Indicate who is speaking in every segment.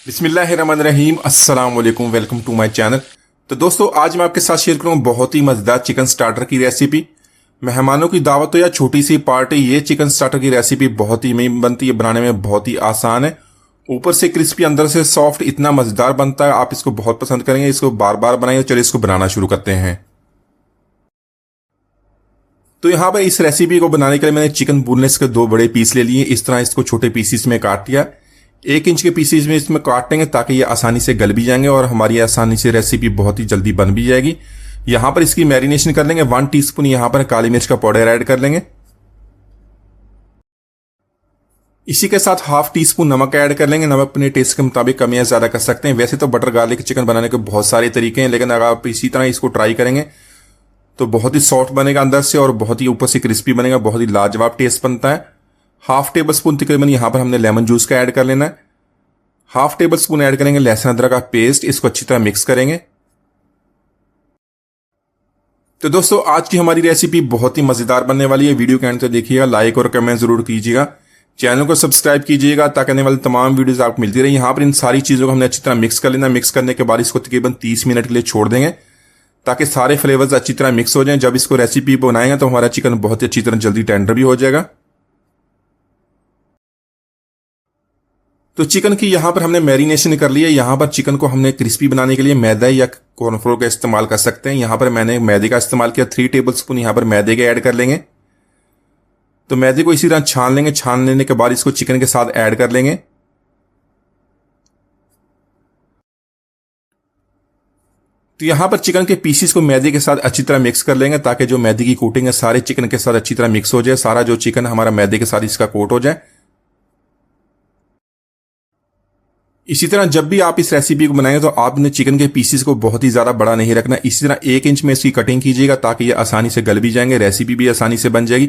Speaker 1: बिस्मिल्लाहिर्रहमानिर्रहीम, अस्सलाम वालेकुम, वेलकम टू माय चैनल। तो दोस्तों, आज मैं आपके साथ शेयर करूंगा बहुत ही मजेदार चिकन स्टार्टर की रेसिपी। मेहमानों की दावत हो या छोटी सी पार्टी, ये चिकन स्टार्टर की रेसिपी बहुत ही मेन बनती है, बनाने में बहुत ही आसान है। ऊपर से क्रिस्पी, अंदर से सॉफ्ट, इतना मजेदार बनता है, आप इसको बहुत पसंद करेंगे। इसको बार बार बनाइए। चलिए इसको बनाना शुरू करते हैं। तो यहाँ पर इस रेसिपी को बनाने के लिए मैंने चिकन बोनलेस के 2 बड़े पीस ले लिए। इस तरह इसको छोटे पीसीस में काट लिया। 1 इंच के पीसीस में इसमें काटेंगे ताकि ये आसानी से गल भी जाएंगे और हमारी आसानी से रेसिपी बहुत ही जल्दी बन भी जाएगी। यहाँ पर इसकी मैरिनेशन कर लेंगे। 1 टीस्पून यहाँ पर काली मिर्च का पाउडर ऐड कर लेंगे। इसी के साथ ½ टीस्पून नमक ऐड कर लेंगे। नमक अपने टेस्ट के मुताबिक कम या ज्यादा कर सकते हैं। वैसे तो बटर गार्लिक चिकन बनाने के बहुत सारे तरीके हैं, लेकिन अगर आप इसी तरह इसको ट्राई करेंगे तो बहुत ही सॉफ्ट बनेगा अंदर से और बहुत ही ऊपर से क्रिस्पी बनेगा। बहुत ही लाजवाब टेस्ट बनता है। ½ टेबल स्पून तकरीबन यहाँ पर हमने लेमन जूस का ऐड कर लेना है। ½ टेबल स्पून ऐड करेंगे लहसुन अदरक का पेस्ट। इसको अच्छी तरह मिक्स करेंगे। तो दोस्तों, आज की हमारी रेसिपी बहुत ही मजेदार बनने वाली है। वीडियो के एंड तक देखिएगा, लाइक और कमेंट जरूर कीजिएगा, चैनल को सब्सक्राइब कीजिएगा ताकि आने वाली तमाम वीडियोस आपको मिलती रहे। यहाँ पर इन सारी चीजों को हमने अच्छी तरह मिक्स कर लेना। मिक्स करने के बाद इसको तकरीबन 30 मिनट के लिए छोड़ देंगे ताकि सारे फ्लेवर्स अच्छी तरह मिक्स हो जाएं। जब इसको रेसिपी बनाएंगे तो हमारा चिकन बहुत ही अच्छी तरह जल्दी टेंडर भी हो जाएगा। तो चिकन की यहाँ पर हमने मैरिनेशन कर लिया। यहाँ पर चिकन को हमने क्रिस्पी बनाने के लिए मैदा या कॉर्नफ्लोर का इस्तेमाल कर सकते हैं। यहाँ पर मैंने मैदे का इस्तेमाल किया। 3 टेबल स्पून यहाँ पर मैदे के ऐड कर लेंगे। तो मैदे को इसी तरह छान लेंगे। छान लेने के बाद इसको चिकन के साथ ऐड कर लेंगे। तो यहाँ पर चिकन के पीसीस को मैदे के साथ अच्छी तरह मिक्स कर लेंगे ताकि जो मैदे की कोटिंग है सारे चिकन के साथ अच्छी तरह मिक्स हो जाए। सारा जो चिकन हमारा मैदे के साथ इसका कोट हो जाए। इसी तरह जब भी आप इस रेसिपी को बनाएंगे तो आपने चिकन के पीसीस को बहुत ही ज्यादा बड़ा नहीं रखना। इसी तरह 1 इंच में इसकी कटिंग कीजिएगा ताकि ये आसानी से गल भी जाएंगे, रेसिपी भी आसानी से बन जाएगी।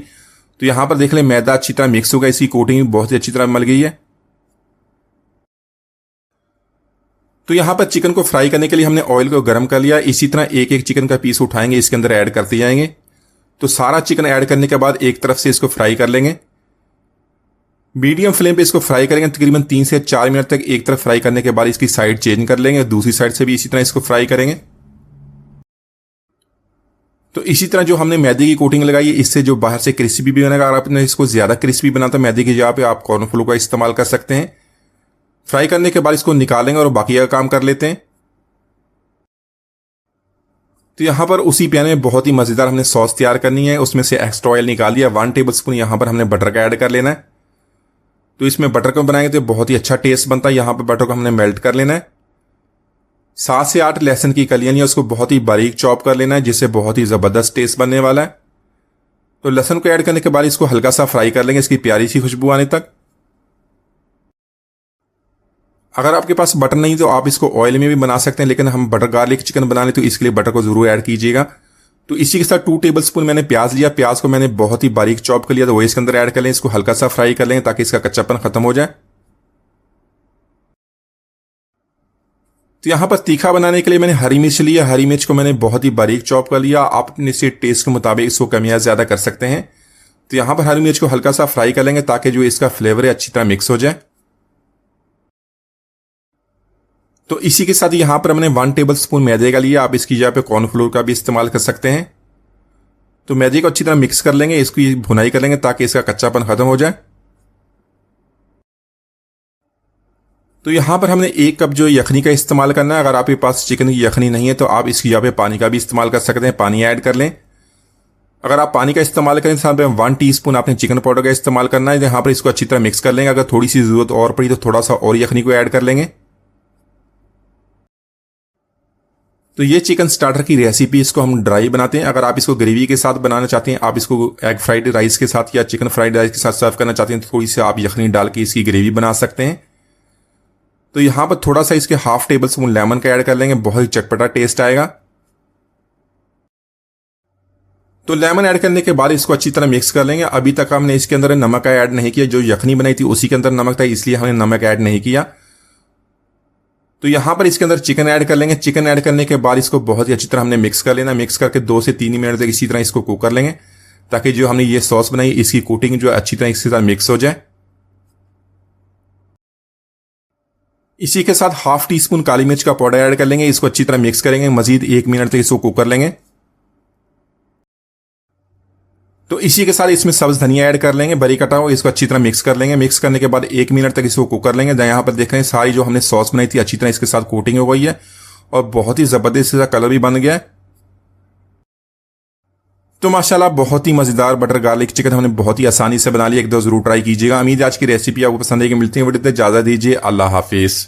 Speaker 1: तो यहां पर देख लें, मैदा अच्छी तरह मिक्स होगा, इसकी कोटिंग बहुत ही अच्छी तरह मिल गई है। तो यहां पर चिकन को फ्राई करने के लिए हमने ऑयल को गर्म कर लिया। इसी तरह एक एक चिकन का पीस उठाएंगे, इसके अंदर ऐड करते जाएंगे। तो सारा चिकन ऐड करने के बाद एक तरफ से इसको फ्राई कर लेंगे। मीडियम फ्लेम पे इसको फ्राई करेंगे तकरीबन 3 से 4 मिनट तक। एक तरफ फ्राई करने के बाद इसकी साइड चेंज कर लेंगे, दूसरी साइड से भी इसी तरह इसको फ्राई करेंगे। तो इसी तरह जो हमने मैदे की कोटिंग लगाई है, इससे जो बाहर से क्रिस्पी भी बनेगा। अगर आपने इसको ज्यादा क्रिस्पी बनाता मैदे की जगह पे आप कॉर्नफ्लोर का इस्तेमाल कर सकते हैं। फ्राई करने के बाद इसको निकालेंगे और बाकी का काम कर लेते हैं। तो यहां पर उसी पैन में बहुत ही मजेदार हमने सॉस तैयार करनी है। उसमें से एक्स्ट्रा ऑयल निकाल दिया। 1 टेबल स्पून यहां पर हमने बटर का ऐड कर लेना है। तो इसमें बटर को बनाएंगे तो बहुत ही अच्छा टेस्ट बनता है। यहां पर बटर को हमने मेल्ट कर लेना है। 7 से 8 लहसुन की कलियां लिया, उसको बहुत ही बारीक चॉप कर लेना है, जिससे बहुत ही जबरदस्त टेस्ट बनने वाला है। तो लहसुन को ऐड करने के बाद इसको हल्का सा फ्राई कर लेंगे, इसकी प्यारी सी खुशबू आने तक। अगर आपके पास बटर नहीं तो आप इसको ऑयल में भी बना सकते हैं, लेकिन हम बटर गार्लिक चिकन बनाने तो इसके लिए बटर को जरूर ऐड कीजिएगा। तो इसी के साथ 2 टेबल स्पून मैंने प्याज लिया। प्याज को मैंने बहुत ही बारीक चॉप कर लिया, तो वो इसके अंदर ऐड कर लें। इसको हल्का सा फ्राई कर लेंगे ताकि इसका कच्चापन खत्म हो जाए। तो यहां पर तीखा बनाने के लिए मैंने हरी मिर्च लिया। हरी मिर्च को मैंने बहुत ही बारीक चॉप कर लिया। आप अपने से टेस्ट के मुताबिक इसको कम या ज्यादा कर सकते हैं। तो यहां पर हरी मिर्च को हल्का सा फ्राई कर लेंगे ताकि जो इसका फ्लेवर है अच्छी तरह मिक्स हो जाए। तो इसी के साथ यहां पर हमने 1 टेबल स्पून मैदे का लिया। आप इसकी जगह पे कॉर्नफ्लोर का भी इस्तेमाल कर सकते हैं। तो मैदे को अच्छी तरह मिक्स कर लेंगे, इसकी भुनाई कर लेंगे ताकि इसका कच्चापन खत्म हो जाए। तो यहां पर हमने 1 कप जो यखनी का इस्तेमाल करना है। अगर आपके पास चिकन की यखनी नहीं है तो आप इसकी जगह पे पानी का भी इस्तेमाल कर सकते हैं। पानी ऐड कर लें। अगर आप पानी का इस्तेमाल करें तो यहाँ पे 1 टीस्पून आपने चिकन पाउडर का इस्तेमाल करना है। यहाँ पर इसको अच्छी तरह मिक्स कर लेंगे। अगर थोड़ी सी जरूरत और पड़ी तो थोड़ा सा और यखनी को ऐड कर लेंगे। तो ये चिकन स्टार्टर की रेसिपी, इसको हम ड्राई बनाते हैं। अगर आप इसको ग्रेवी के साथ बनाना चाहते हैं, आप इसको एग फ्राइड राइस के साथ या चिकन फ्राइड राइस के साथ सर्व करना चाहते हैं, तो थोड़ी सी आप यखनी डाल के इसकी ग्रेवी बना सकते हैं। तो यहां पर थोड़ा सा इसके ½ टेबल स्पून लेमन का ऐड कर लेंगे, बहुत ही चटपटा टेस्ट आएगा। तो लेमन ऐड करने के बाद इसको अच्छी तरह मिक्स कर लेंगे। अभी तक हमने इसके अंदर नमक का ऐड नहीं किया। जो यखनी बनाई थी उसी के अंदर नमक था, इसलिए हमने नमक ऐड नहीं किया। तो यहां पर इसके अंदर चिकन ऐड कर लेंगे। चिकन ऐड करने के बाद इसको बहुत ही अच्छी तरह हमने मिक्स कर लेना। मिक्स करके 2 से 3 मिनट तक इसी तरह इसको कुक कर लेंगे ताकि जो हमने ये सॉस बनाई इसकी कोटिंग जो अच्छी तरह इसके साथ मिक्स हो जाए। इसी के साथ हाफ टी स्पून काली मिर्च का पाउडर ऐड कर लेंगे। इसको अच्छी तरह मिक्स करेंगे, मजीद 1 मिनट तक इसको कुक कर लेंगे। तो इसी के साथ इसमें सब्ज धनिया ऐड कर लेंगे, बरी कटा हुआ। इसको अच्छी तरह मिक्स कर लेंगे। मिक्स करने के बाद 1 मिनट तक इसको कुक कर लेंगे। यहाँ पर देख रहे हैं सारी जो हमने सॉस बनाई थी अच्छी तरह इसके साथ कोटिंग हो गई है और बहुत ही जबरदस्त सा कलर भी बन गया है। तो माशाल्लाह बहुत ही मजेदार बटर गार्लिक चिकन हमने बहुत ही आसानी से बना लिया। एक दो जरूर ट्राई कीजिएगा। उम्मीद है आज की रेसिपी आपको पसंद आएगी। मिलती है वीडियो, इजाजत दीजिए, अल्लाह हाफिज।